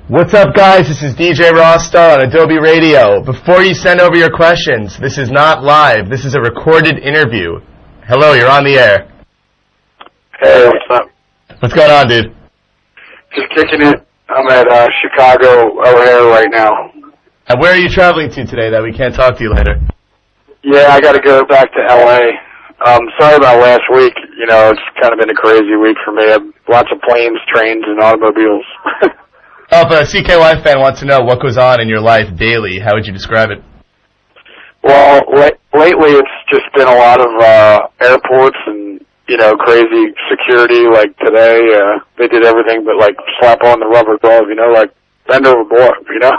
What's up, guys? This is DJ Rostar on Adobe Radio. Before you send over your questions, this is not live. This is a recorded interview. Hello, you're on the air. Hey, what's up? What's going on, dude? Just kicking it. I'm at Chicago O'Hare right now. And where are you traveling to today that we can't talk to you later? Yeah, I got to go back to L.A. Sorry about last week. You know, it's kind of been a crazy week for me. Lots of planes, trains, and automobiles. Oh, if a CKY fan wants to know what goes on in your life daily, how would you describe it? Well, lately it's just been a lot of airports and, you know, crazy security. Like today, they did everything but, like, slap on the rubber glove, you know, like, bend overboard, you know?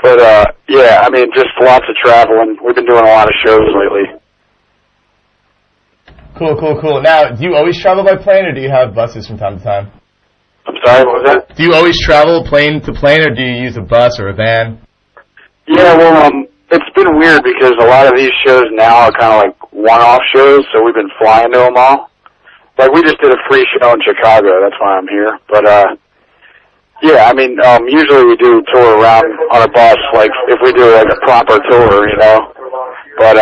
But, yeah, I mean, just lots of traveling. We've been doing a lot of shows lately. Cool. Now, do you always travel by plane, or do you have buses from time to time? I'm sorry, what was that? Do you always travel plane to plane, or do you use a bus or a van? Yeah, well, it's been weird because a lot of these shows now are kind of like one-off shows, so we've been flying to them all. Like, we just did a free show in Chicago, that's why I'm here. But, yeah, I mean, usually we do tour around on a bus, like, if we do, like, a proper tour, you know. But,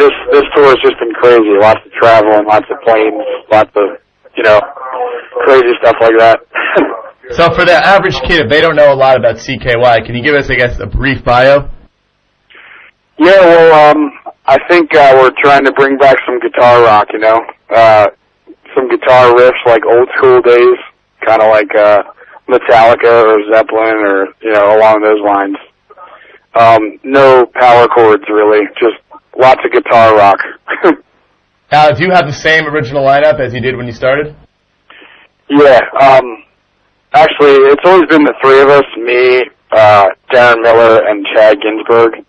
this tour has just been crazy. Lots of traveling, lots of planes, lots of, you know, crazy stuff like that. So for the average kid, if they don't know a lot about CKY, can you give us, I guess, a brief bio? Yeah, well, I think we're trying to bring back some guitar rock, you know. Some guitar riffs like old school days, kind of like Metallica or Zeppelin or, you know, along those lines. No power chords, really, just lots of guitar rock. Now, do you have the same original lineup as you did when you started? Yeah, actually, it's always been the three of us, me, Darren Miller, and Chad Ginsberg.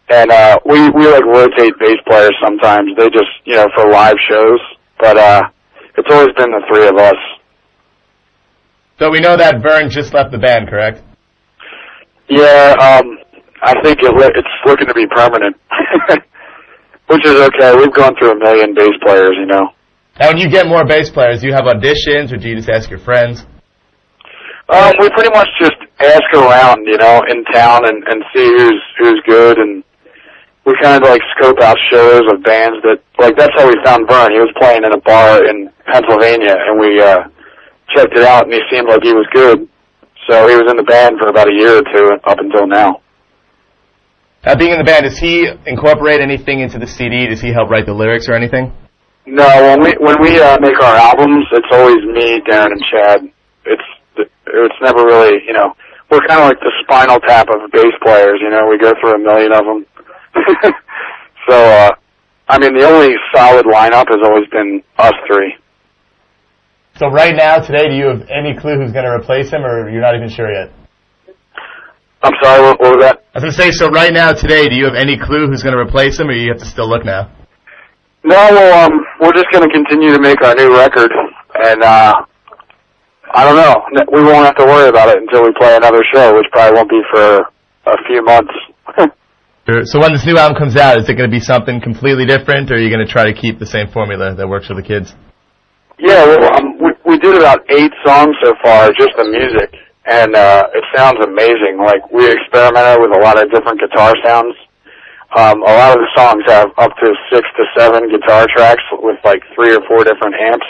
And we like rotate bass players sometimes. They just, you know, for live shows. But it's always been the three of us. So we know that Vern just left the band, correct? Yeah, I think it's looking to be permanent. Which is okay. We've gone through a million bass players, you know. Now, when you get more bass players, do you have auditions, or do you just ask your friends? We pretty much just ask around, you know, in town and see who's good, and we kind of like scope out shows of bands that, like, that's how we found Vern. He was playing in a bar in Pennsylvania, and we checked it out, and he seemed like he was good. So he was in the band for about a year or two up until now. Now, being in the band, does he incorporate anything into the CD? Does he help write the lyrics or anything? No, when we make our albums, it's always me, Darren, and Chad. It's never really, you know, we're kind of like the Spinal Tap of bass players, you know. We go through a million of them. So, I mean, the only solid lineup has always been us three. So right now, today, do you have any clue who's going to replace him, or you're not even sure yet? I'm sorry, what was that? I was going to say, so right now, today, do you have any clue who's going to replace him, or you have to still look now? No, well, we're just going to continue to make our new record, and I don't know. We won't have to worry about it until we play another show, which probably won't be for a few months. So when this new album comes out, is it going to be something completely different, or are you going to try to keep the same formula that works for the kids? Yeah, well, we did about 8 songs so far, just the music, and it sounds amazing. Like, we experimented with a lot of different guitar sounds. A lot of the songs have up to 6 to 7 guitar tracks with like 3 or 4 different amps.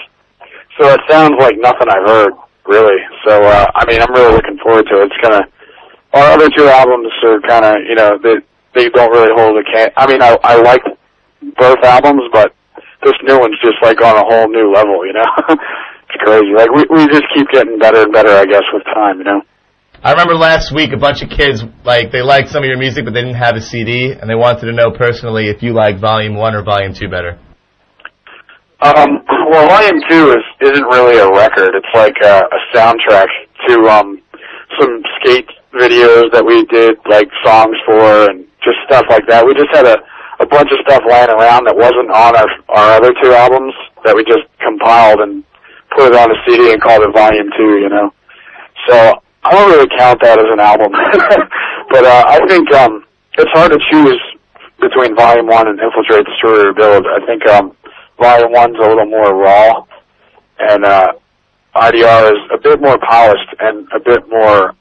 So it sounds like nothing I've heard, really. So, I mean, I'm really looking forward to it. It's gonna, our other 2 albums are kind of, you know, they don't really hold a I mean, I liked both albums, but this new one's just like on a whole new level, you know? It's crazy. Like, we just keep getting better and better, I guess, with time, you know? I remember last week a bunch of kids, like, they liked some of your music, but they didn't have a CD, and they wanted to know personally if you like Volume 1 or Volume 2 better. Well, Volume 2 isn't really a record. It's like a soundtrack to some skate videos that we did, like, songs for, and just stuff like that. We just had a bunch of stuff lying around that wasn't on our other 2 albums that we just compiled and put it on a CD and called it Volume 2, you know? So I don't really count that as an album. But I think it's hard to choose between Volume 1 and Infiltrate, Destroy, Rebuild. I think Volume 1's a little more raw, and IDR is a bit more polished and a bit more,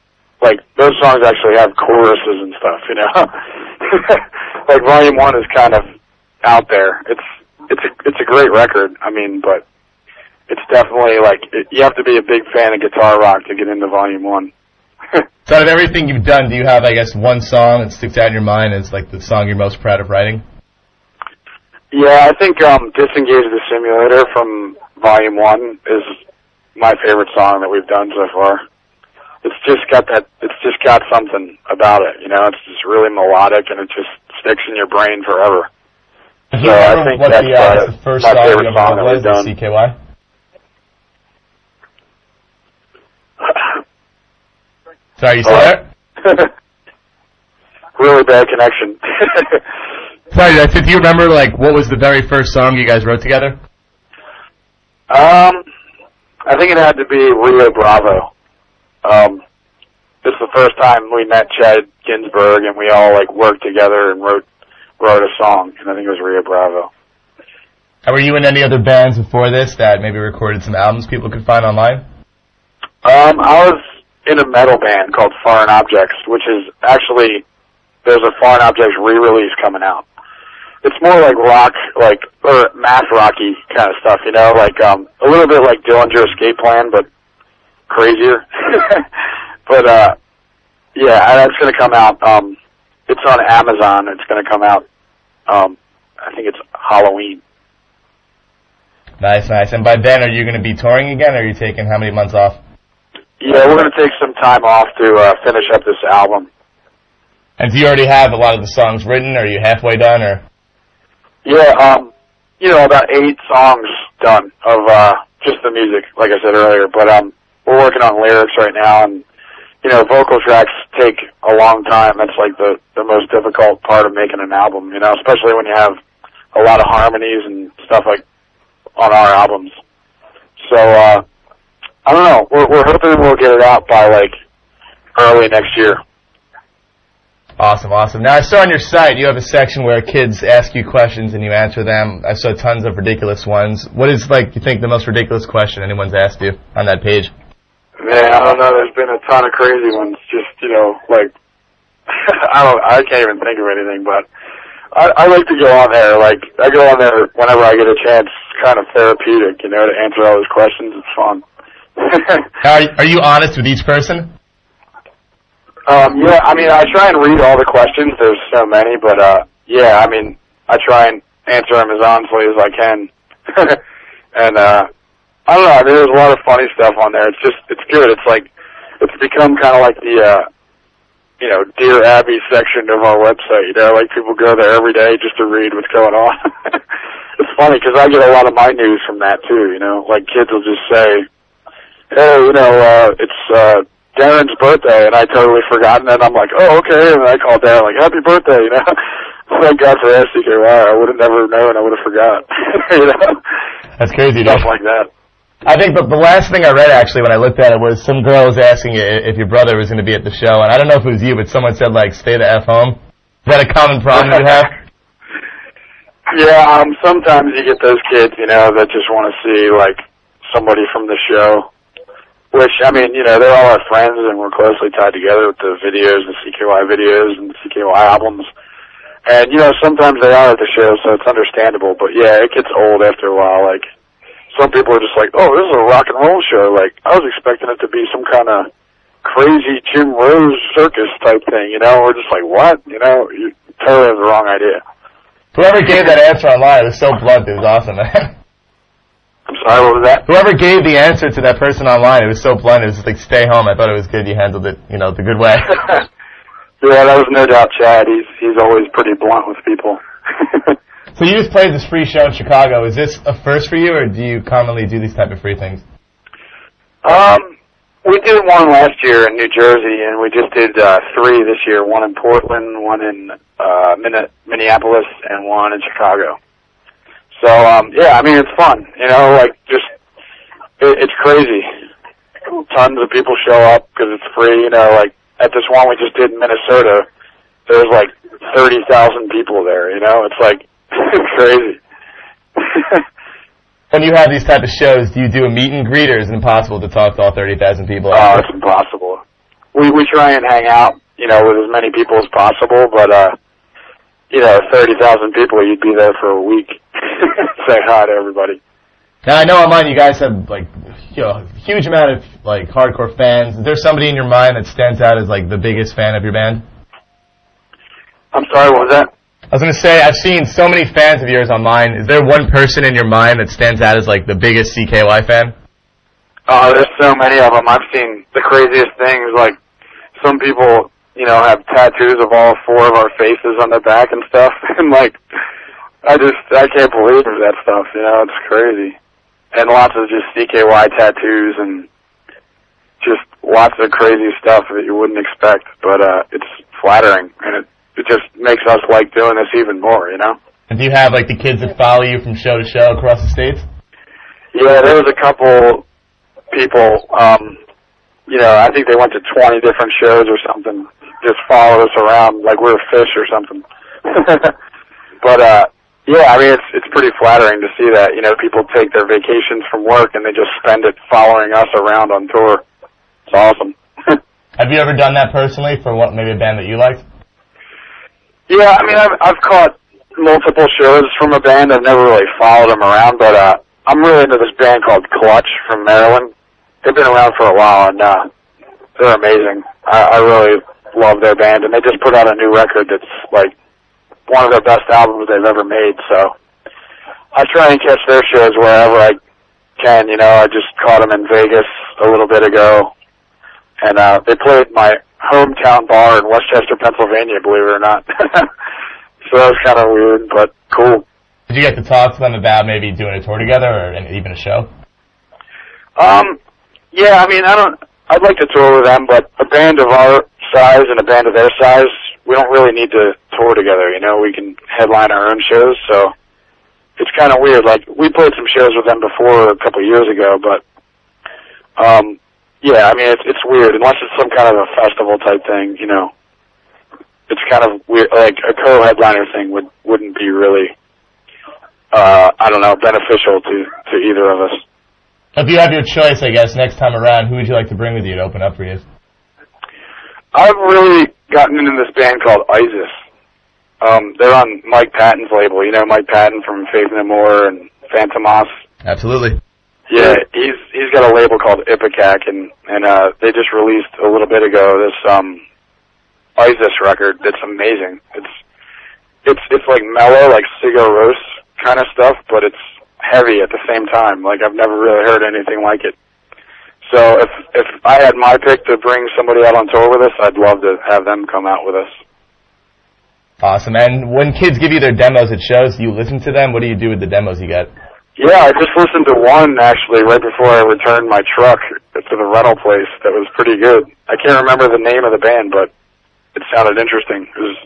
like, those songs actually have choruses and stuff, you know? Like, Volume 1 is kind of out there. It's a great record, I mean, but it's definitely, like, you have to be a big fan of guitar rock to get into Volume 1. So out of everything you've done, do you have, I guess, one song that sticks out in your mind as, like, the song you're most proud of writing? Yeah, I think Disengage the Simulator from Volume 1 is my favorite song that we've done so far. It's just got something about it, you know? It's just really melodic, and it just sticks in your brain forever. So I think what that's the first my song you favorite ever song that wrote we've was, done. the CKY? Sorry, you still there? Really bad connection. Sorry, that's it. Do you remember, like, what was the very first song you guys wrote together? I think it had to be Rio Bravo. This is the first time we met Chad Ginsburg, and we all, like, worked together and wrote a song, and I think it was Rio Bravo. And were you in any other bands before this that maybe recorded some albums people could find online? I was in a metal band called Foreign Objects, which is actually, there's a Foreign Objects re-release coming out. It's more like rock, like, or math rocky kind of stuff, you know, like, a little bit like Dillinger Escape Plan, but crazier. But, yeah, that's gonna come out, it's on Amazon, it's gonna come out, I think it's Halloween. Nice, nice. And by then, are you going to be touring again, or are you taking how many months off? Yeah, we're gonna take some time off to, finish up this album. And do you already have a lot of the songs written, or are you halfway done, or? Yeah, you know, about 8 songs done of, just the music, like I said earlier, but, we're working on lyrics right now, and, you know, vocal tracks take a long time. That's like the most difficult part of making an album, you know, especially when you have a lot of harmonies and stuff like on our albums. So, I don't know, we're hoping we'll get it out by, like, early next year. Awesome, awesome. Now, I saw on your site you have a section where kids ask you questions and you answer them. I saw tons of ridiculous ones. What is, like, you think the most ridiculous question anyone's asked you on that page? Man, I don't know. There's been a ton of crazy ones. Just, you know, like, I can't even think of anything, but I like to go on there. Like, I go on there whenever I get a chance. It's kind of therapeutic, you know, to answer all those questions. It's fun. Are you honest with each person? Yeah, I mean, I try and read all the questions. There's so many, but, yeah, I mean, I try and answer them as honestly as I can. And, I don't know, I mean, there's a lot of funny stuff on there. It's good. It's like, it's become kind of like the, you know, Dear Abby section of our website, you know, like people go there every day just to read what's going on. It's funny, because I get a lot of my news from that, too, you know, like kids will just say, hey, you know, it's, Darren's birthday, and I totally forgot, and then I'm like, oh, okay, and I call Darren, like, happy birthday, you know? Thank God for SCKY, I would have never known, I would have forgot, you know? That's crazy, stuff like that. I think the last thing I read, actually, when I looked at it, was some girl was asking if your brother was going to be at the show, and I don't know if it was you, but someone said, like, stay the F home. Is that a common problem you have? Yeah, sometimes you get those kids, you know, that just want to see, like, somebody from the show. Which, I mean, you know, they're all our friends, and we're closely tied together with the videos, the CKY videos, and the CKY albums. And, you know, sometimes they are at the show, so it's understandable. But, yeah, it gets old after a while. Like, some people are just like, oh, this is a rock and roll show. Like, I was expecting it to be some kind of crazy Jim Rose circus type thing, you know? We're just like, what? You know, you totally have the wrong idea. Whoever gave that answer online, it was so blunt. It was awesome, man. I'm sorry, what was that? Whoever gave the answer to that person online, it was so blunt. It was just like, stay home. I thought it was good. You handled it, you know, the good way. Yeah, that was no doubt Chad. He's always pretty blunt with people. So you just played this free show in Chicago. Is this a first for you, or do you commonly do these type of free things? We did one last year in New Jersey, and we just did 3 this year. One in Portland, one in Minneapolis, and one in Chicago. So, yeah, I mean, it's fun, you know, like, just, it's crazy. Tons of people show up because it's free, you know, like, at this one we just did in Minnesota, there's like 30,000 people there, you know, it's like, it's crazy. When you have these type of shows, do you do a meet and greet, or is it impossible to talk to all 30,000 people? Oh, it's impossible. We try and hang out, with as many people as possible, but 30,000 people, you'd be there for a week. Say hi to everybody. Now, I know online you guys have, a huge amount of, hardcore fans. Is there somebody in your mind that stands out as, the biggest fan of your band? I'm sorry, what was that? I was going to say, I've seen so many fans of yours online. Is there one person in your mind that stands out as, the biggest CKY fan? Oh, there's so many of them. I've seen the craziest things, some people, have tattoos of all 4 of our faces on their back and stuff, and, I can't believe that stuff, it's crazy. And lots of just CKY tattoos and just lots of crazy stuff that you wouldn't expect, but it's flattering, and it just makes us like doing this even more, And do you have, the kids that follow you from show to show across the states? Yeah, there was a couple people, I think they went to 20 different shows or something, just followed us around like we were fish or something. But, yeah, I mean, it's pretty flattering to see that, people take their vacations from work and they just spend it following us around on tour. It's awesome. Have you ever done that personally for maybe a band that you liked? Yeah, I mean, I've caught multiple shows from a band. I've never really followed them around, but I'm really into this band called Clutch from Maryland. They've been around for a while, and they're amazing. I really love their band, and they just put out a new record that's, one of their best albums they've ever made, so I try and catch their shows wherever I can, I just caught them in Vegas a little bit ago, and they played my hometown bar in Westchester, Pennsylvania, believe it or not. So that was kind of weird, but cool. Did you get to talk to them about maybe doing a tour together or even a show? Yeah, I mean, I'd like to tour with them, but a band of our size and a band of their size, we don't really need to tour together, we can headline our own shows, so it's kind of weird. We played some shows with them before a couple of years ago, but, yeah, I mean, it's weird, unless it's some kind of a festival type thing, it's kind of weird, a co-headliner thing wouldn't be really, beneficial to either of us. If you have your choice, I guess, next time around, who would you like to bring with you to open up for you? I've really gotten into this band called Isis. They're on Mike Patton's label. Mike Patton from Faith No More and Phantomas. Absolutely. Yeah, he's got a label called Ipecac, and they just released a little bit ago this Isis record that's amazing. It's like mellow, like Sigur Rós kind of stuff, but it's heavy at the same time. I've never really heard anything like it. So if I had my pick to bring somebody out on tour with us, I'd love to have them come out with us. Awesome. And when kids give you their demos at shows, do you listen to them? What do you do with the demos you get? Yeah, I just listened to one, actually, right before I returned my truck to the rental place. That was pretty good. I can't remember the name of the band, but it sounded interesting. It was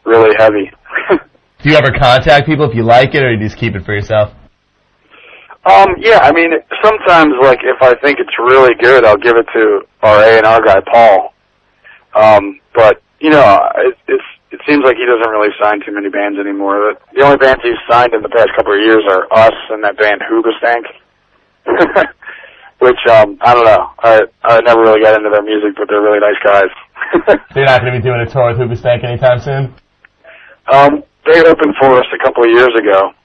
really heavy. Do you ever contact people if you like it, or do you just keep it for yourself? Yeah, I mean, sometimes, if I think it's really good, I'll give it to our A&R guy, Paul. But, it seems like he doesn't really sign too many bands anymore. The only bands he's signed in the past couple of years are us and that band Hoobastank. Which, I don't know. I never really got into their music, but they're really nice guys. So you're not going to be doing a tour with Hoobastank anytime soon? They opened for us a couple of years ago.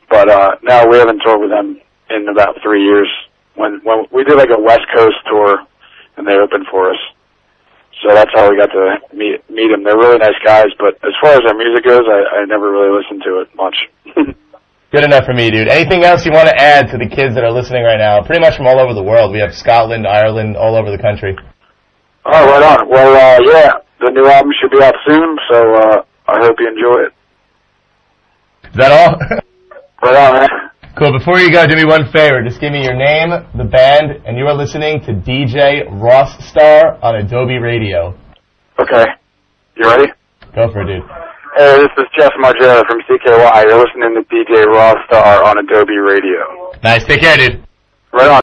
But no, we haven't toured with them in about 3 years. When we did a West Coast tour, and they opened for us. So that's how we got to meet them. They're really nice guys, but as far as their music goes, I never really listened to it much. Good enough for me, dude. Anything else you want to add to the kids that are listening right now? Pretty much from all over the world. We have Scotland, Ireland, all over the country. Oh, right on. Well, yeah, the new album should be out soon, so I hope you enjoy it. Is that all? Right on, man. Cool. Before you go, do me one favor. Just give me your name, the band, and you are listening to DJ Ross Star on Idobi Radio. Okay. You ready? Go for it, dude. Hey, this is Jess Margera from CKY. You're listening to DJ Ross Star on Idobi Radio. Nice. Take care, dude. Right on.